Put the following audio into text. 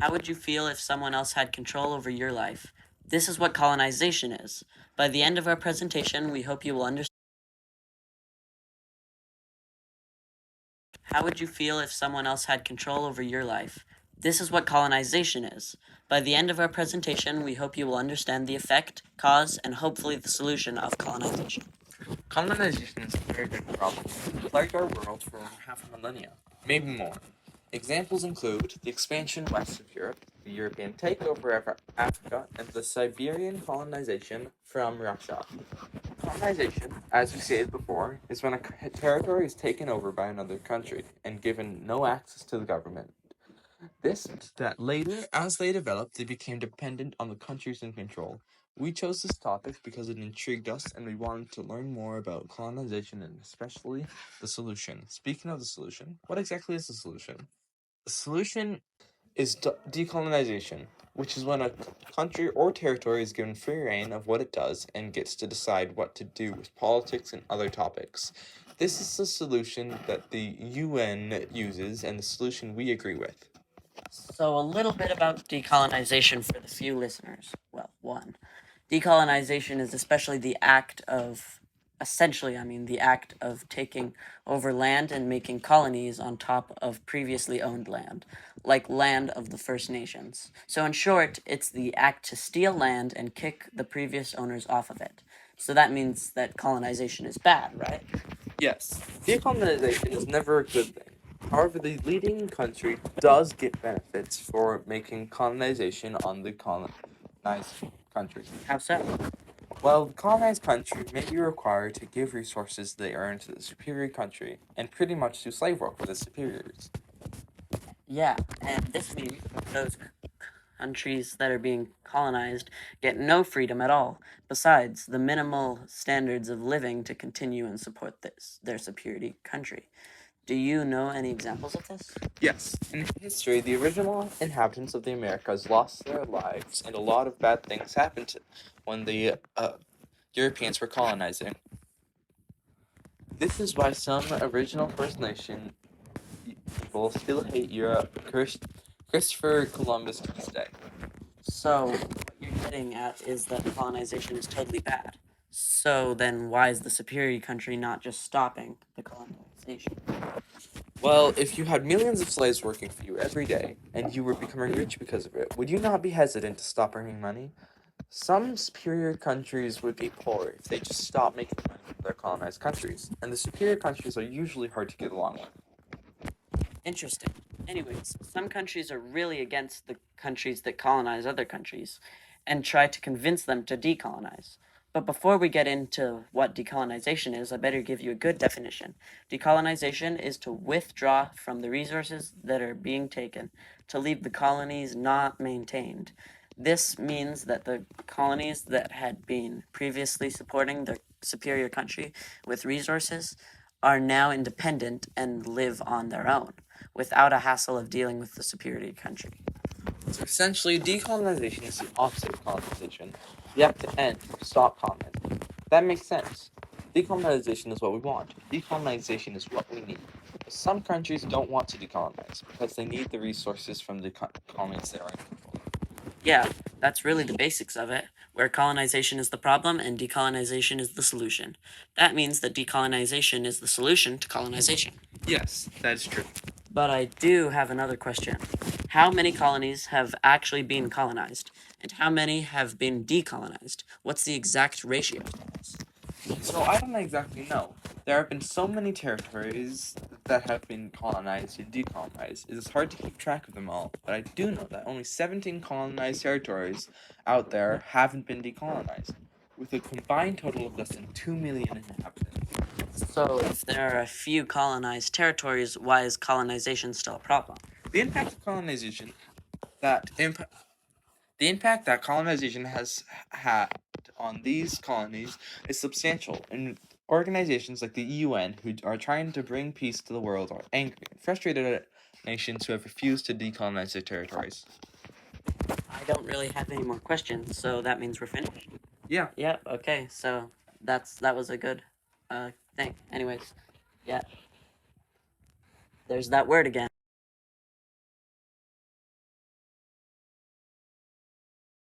How would you feel if someone else had control over your life? This is what colonization is. By the end of our presentation, we hope you will understand. How would you feel if someone else had control over your life? This is what colonization is. By the end of our presentation, we hope you will understand the effect, cause, and hopefully the solution of colonization. Colonization is a very big problem. It plagued our world for over half a millennia, maybe more. Examples include the expansion west of Europe, the European takeover of Africa, and the Siberian colonization from Russia. Colonization, as we stated before, is when a territory is taken over by another country and given no access to the government. This meant that later, as they developed, they became dependent on the countries in control. We chose this topic because it intrigued us and we wanted to learn more about colonization and especially the solution. Speaking of the solution, what exactly is the solution? The solution is decolonization, which is when a country or territory is given free reign of what it does and gets to decide what to do with politics and other topics. This is the solution that the UN uses and the solution we agree with. So, a little bit about decolonization for the few listeners. Well, one, decolonization is especially the act of, the act of taking over land and making colonies on top of previously owned land, like land of the First Nations. So, in short, it's the act to steal land and kick the previous owners off of it. So, that means that colonization is bad, right? Yes, decolonization is never a good thing. However, the leading country does get benefits for making colonization on the colonized country. How so? Well, the colonized country may be required to give resources they earn to the superior country and pretty much do slave work for the superiors. Yeah, and this means those countries that are being colonized get no freedom at all, besides the minimal standards of living to continue and support their superior country. Do you know any examples of this? Yes, in history, the original inhabitants of the Americas lost their lives, and a lot of bad things happened when the Europeans were colonizing. This is why some original First Nation people still hate Europe. Christopher Columbus to this day. So, what you're getting at is that colonization is totally bad. So, then why is the superior country not just stopping the colonization? Well, if you had millions of slaves working for you every day, and you were becoming rich because of it, would you not be hesitant to stop earning money? Some superior countries would be poor if they just stopped making money from their colonized countries, and the superior countries are usually hard to get along with. Interesting. Anyways, some countries are really against the countries that colonize other countries and try to convince them to decolonize. But before we get into what decolonization is, I better give you a good definition. Decolonization is to withdraw from the resources that are being taken, to leave the colonies not maintained. This means that the colonies that had been previously supporting their superior country with resources are now independent and live on their own without a hassle of dealing with the superior country. So essentially, decolonization is the opposite of colonization. You have to end, stop colonizing. That makes sense. Decolonization is what we want. Decolonization is what we need. But some countries don't want to decolonize because they need the resources from the colonies that are in control. Yeah, that's really the basics of it, where colonization is the problem and decolonization is the solution. That means that decolonization is the solution to colonization. Yes, that is true. But I do have another question. How many colonies have actually been colonized? And how many have been decolonized? What's the exact ratio? So I don't exactly know. There have been so many territories that have been colonized and decolonized. It is hard to keep track of them all, but I do know that only 17 colonized territories out there haven't been decolonized, with a combined total of less than 2 million inhabitants. So, if there are a few colonized territories, why is colonization still a problem? The impact of colonization that the impact that colonization has had on these colonies is substantial, and organizations like the UN, who are trying to bring peace to the world, are angry and frustrated at nations who have refused to decolonize their territories. I don't really have any more questions, so that means we're finished. Yeah. Yep, okay, so that was a good thing. Anyways, yeah. There's that word again.